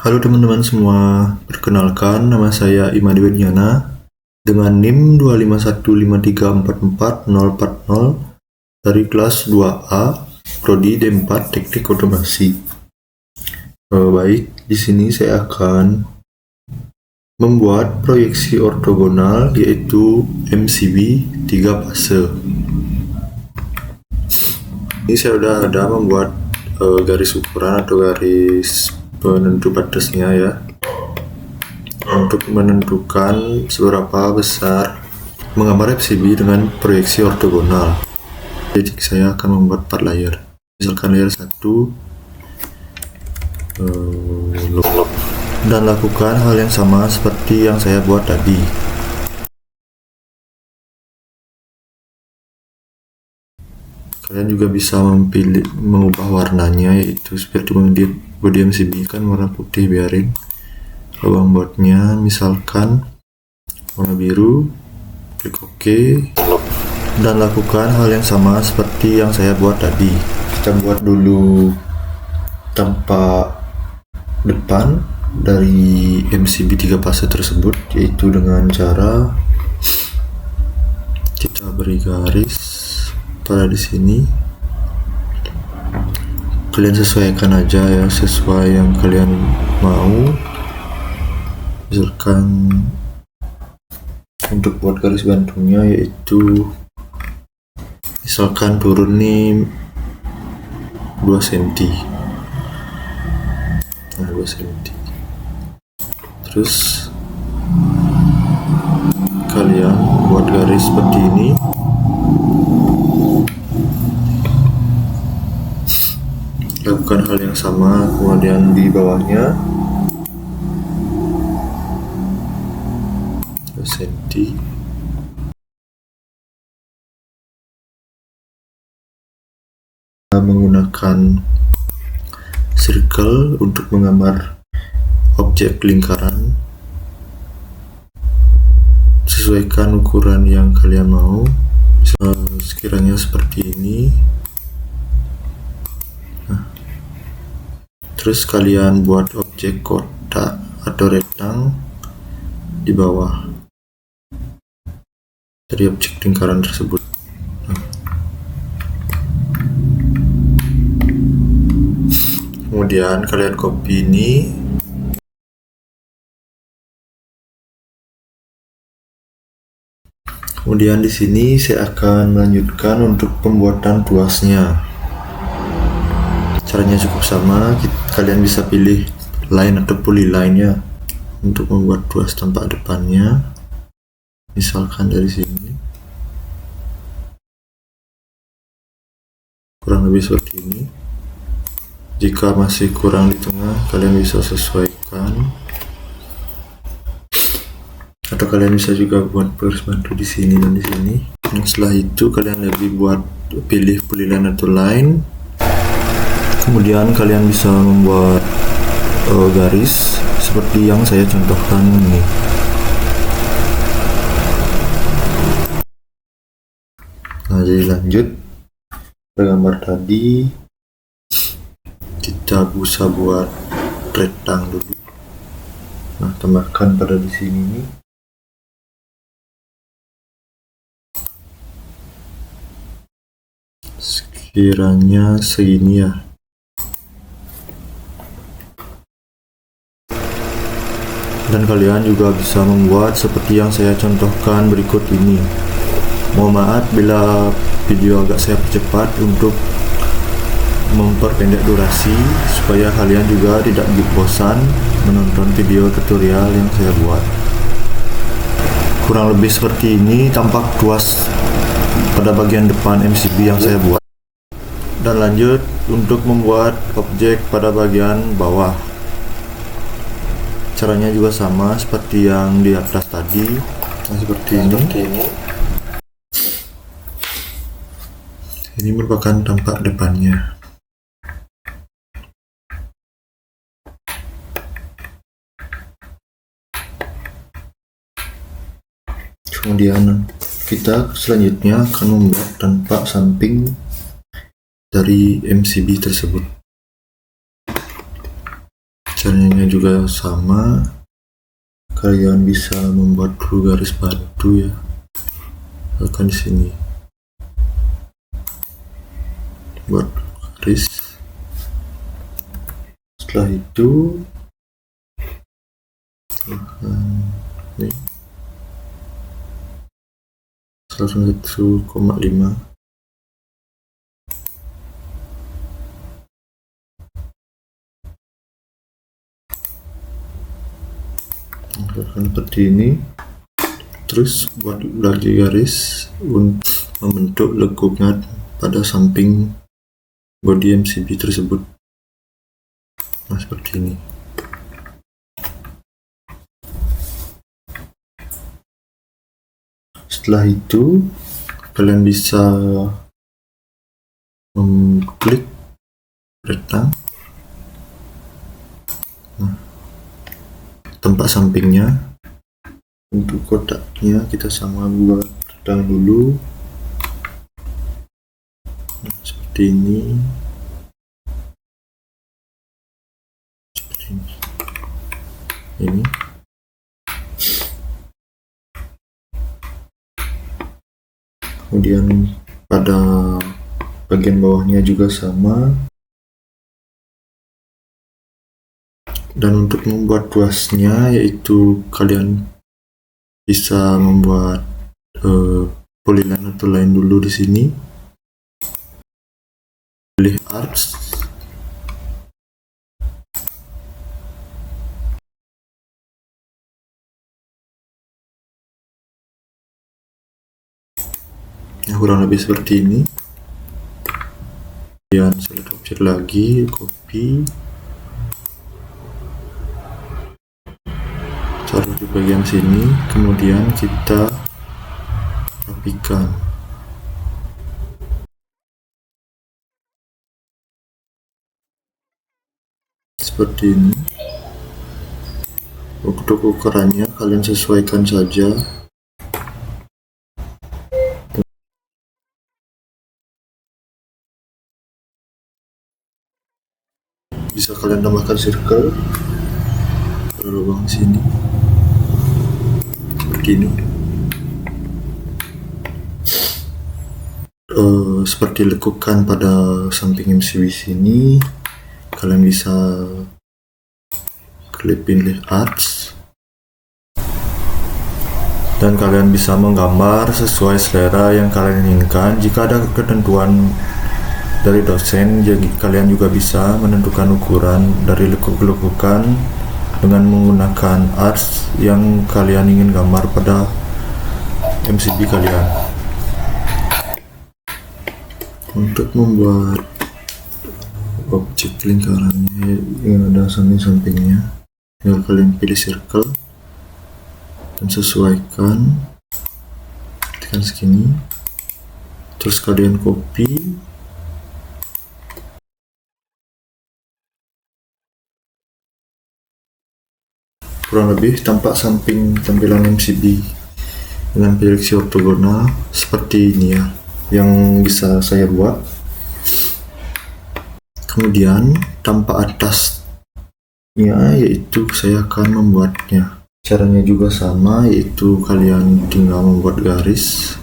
Halo teman-teman semua, perkenalkan nama saya Imadi Wednyana dengan NIM 251534440 dari kelas 2A Prodi D4 Teknik Otomasi. Baik, di sini saya akan membuat proyeksi ortogonal yaitu MCB 3 fase. Ini saya sudah ada membuat garis ukuran atau garis penentu batasnya ya, untuk menentukan seberapa besar menggambar MCB dengan proyeksi ortogonal. Jadi saya akan membuat 4 layer. Misalkan layer 1 dan lakukan hal yang sama seperti yang saya buat tadi. Kalian juga bisa mengubah warnanya, yaitu seperti body MCB kan warna putih, biarin. Lubang bautnya misalkan warna biru, klik OK, dan lakukan hal yang sama seperti yang saya buat tadi. Kita buat dulu tampak depan dari MCB 3 fase tersebut, yaitu dengan cara kita beri garis pada di sini. Kalian sesuaikan aja ya, sesuai yang kalian mau. Misalkan untuk buat garis gantungnya, yaitu misalkan turun nih 2 cm. Nah, 2 cm. Terus kalian buat garis seperti ini. Lakukan hal yang sama kemudian di bawahnya 2 cm. Menggunakan circle untuk menggambar objek lingkaran. Sesuaikan ukuran yang kalian mau, sekiranya seperti ini. Terus kalian buat objek kotak atau rektang di bawah dari objek lingkaran tersebut. Kemudian kalian copy ini. Kemudian di sini saya akan melanjutkan untuk pembuatan tuasnya. Caranya cukup sama, kalian bisa pilih line atau polyline ya untuk membuat tuas tampak depannya. Misalkan dari sini kurang lebih seperti ini. Jika masih kurang di tengah, kalian bisa sesuaikan, atau kalian bisa juga buat garis bantu di sini dan di sini. Setelah itu kalian pilih polyline atau line. Kemudian kalian bisa membuat garis seperti yang saya contohkan ini. Nah, jadi lanjut gambar tadi, kita bisa buat rektang dulu. Nah, tambahkan pada di sini nih. Sekiranya segini ya. Dan kalian juga bisa membuat seperti yang saya contohkan berikut ini. Mohon maaf bila video agak saya percepat untuk memperpendek durasi, supaya kalian juga tidak bosan menonton video tutorial yang saya buat. Kurang lebih seperti ini tampak tuas pada bagian depan MCB yang saya buat. Dan lanjut untuk membuat objek pada bagian bawah. Caranya juga sama seperti yang di atas tadi. Nah, seperti ini. Ini merupakan tampak depannya. Kemudian kita selanjutnya akan membuat tampak samping dari MCB tersebut. Caranya juga sama, kalian bisa membuat dulu garis bantu ya, akan di sini buat garis. Setelah itu ini 1,5. Seperti ini. Terus buat lagi garis untuk membentuk lengkungan pada samping body MCB tersebut. Nah, seperti ini. Setelah itu kalian bisa mengklik retang. Nah, tempat sampingnya. Untuk kotaknya kita sama buat retang dulu. Nah, seperti ini. Seperti ini. Kemudian pada bagian bawahnya juga sama. Dan untuk membuat ruasnya, yaitu kalian bisa membuat polyline atau line dulu di sini. Pilih arcs. Ya, kurang lebih seperti ini. Kemudian select object lagi, copy, taruh di bagian sini, kemudian kita rapikan seperti ini. Untuk ukurannya kalian sesuaikan saja. Bisa kalian tambahkan circle pada lubang sini seperti ini. Seperti lekukan pada samping MCB sini, kalian bisa klik pilih arts dan kalian bisa menggambar sesuai selera yang kalian inginkan. Jika ada ketentuan dari dosen, jadi kalian juga bisa menentukan ukuran dari lekuk-lekukan dengan menggunakan arts yang kalian ingin gambar pada MCB kalian. Untuk membuat objek lingkarannya yang ada samping-sampingnya, tinggal kalian pilih circle dan sesuaikan, tekan segini, terus kalian copy, kurang lebih tampak samping tampilan MCB dengan proyeksi ortogonal seperti ini ya, yang bisa saya buat. Kemudian tampak atasnya, yaitu saya akan membuatnya. Caranya juga sama, yaitu kalian tinggal membuat garis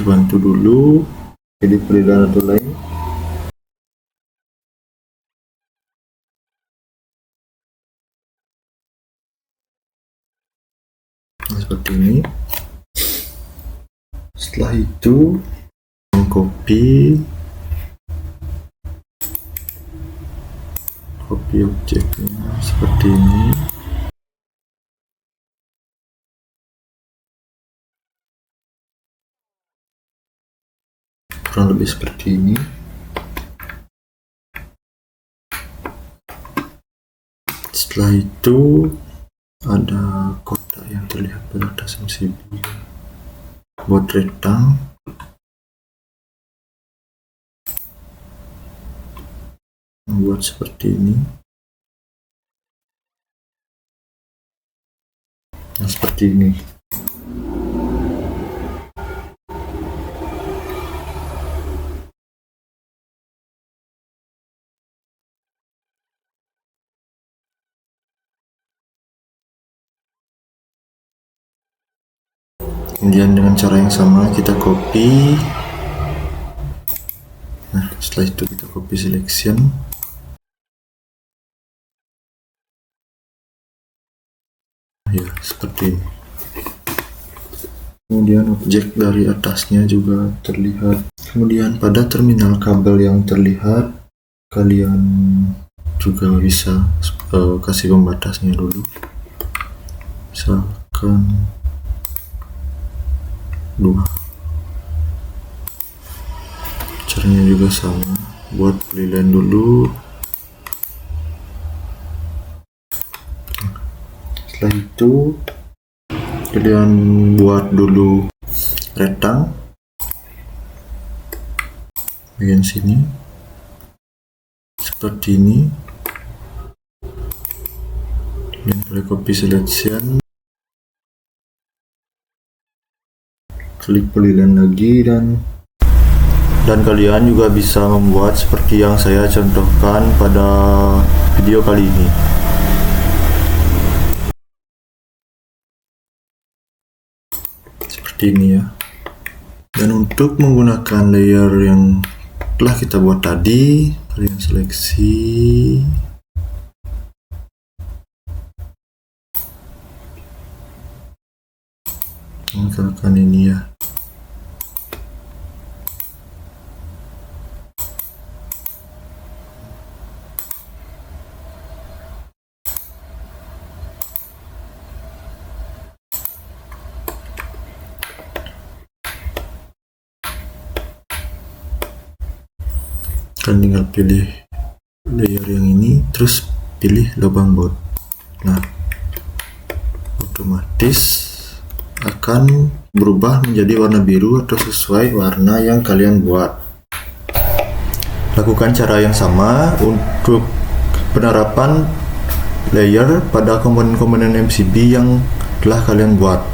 bantu dulu, pilih polyline atau line. Nah, seperti ini. Setelah itu copy objeknya seperti ini. Kurang lebih seperti ini. Setelah itu ada kotak yang terlihat pada atas MCB. Buat retang, membuat seperti ini. Nah, seperti ini. Kemudian dengan cara yang sama kita copy. Nah, setelah itu kita copy selection. Ya, seperti ini. Kemudian objek dari atasnya juga terlihat. Kemudian pada terminal kabel yang terlihat, kalian juga bisa kasih pembatasnya dulu. Misalkan 2. Caranya juga sama, buat polyline dulu. Setelah itu kalian buat dulu retang bagian sini seperti ini. Kemudian kalian copy selection, klik polyline lagi, dan kalian juga bisa membuat seperti yang saya contohkan pada video kali ini. Seperti ini ya. Dan untuk menggunakan layer yang telah kita buat tadi, kalian seleksi, misalkan ini ya. Kalian tinggal pilih layer yang ini, terus pilih lubang baut. Nah, otomatis akan berubah menjadi warna biru atau sesuai warna yang kalian buat. Lakukan cara yang sama untuk penerapan layer pada komponen-komponen MCB yang telah kalian buat.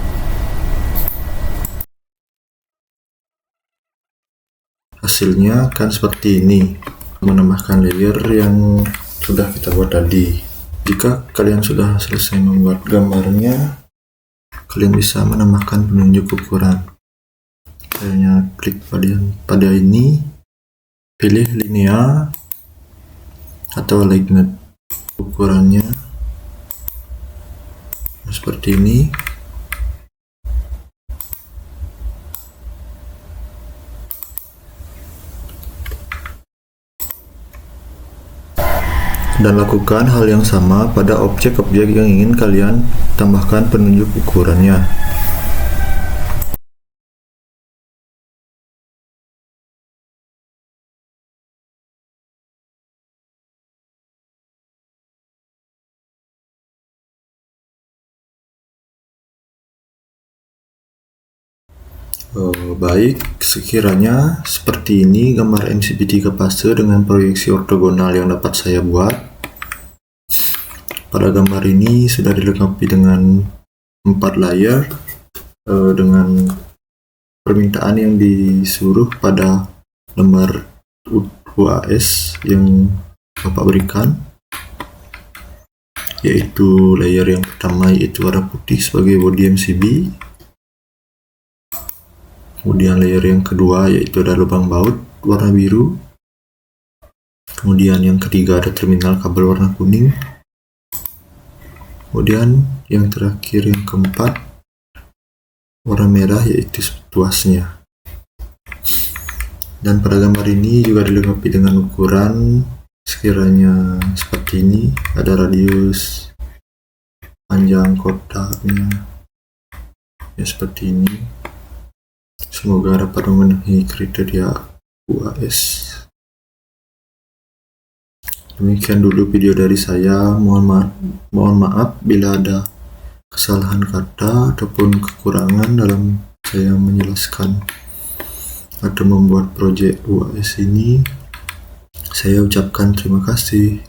Hasilnya akan seperti ini, menambahkan layer yang sudah kita buat tadi. Jika kalian sudah selesai membuat gambarnya, kalian bisa menambahkan penunjuk ukuran. Kalian klik pada ini, pilih linear atau lignet. Ukurannya seperti ini. Dan lakukan hal yang sama pada objek-objek yang ingin kalian tambahkan penunjuk ukurannya. Baik, sekiranya seperti ini gambar MCB 3 fase dengan proyeksi ortogonal yang dapat saya buat. Pada gambar ini sudah dilengkapi dengan 4 layer dengan permintaan yang disuruh pada lembar UAS yang Bapak berikan, yaitu layer yang pertama yaitu warna putih sebagai body MCB. Kemudian layer yang kedua yaitu ada lubang baut warna biru. Kemudian yang ketiga ada terminal kabel warna kuning. Kemudian yang terakhir yang keempat warna merah yaitu tuasnya. Dan pada gambar ini juga dilengkapi dengan ukuran sekiranya seperti ini, ada radius, panjang kotaknya ya seperti ini. Semoga dapat memenuhi kriteria UAS. Demikian dulu video dari saya. Mohon maaf bila ada kesalahan kata ataupun kekurangan dalam saya menjelaskan atau membuat proyek UAS ini. Saya ucapkan terima kasih.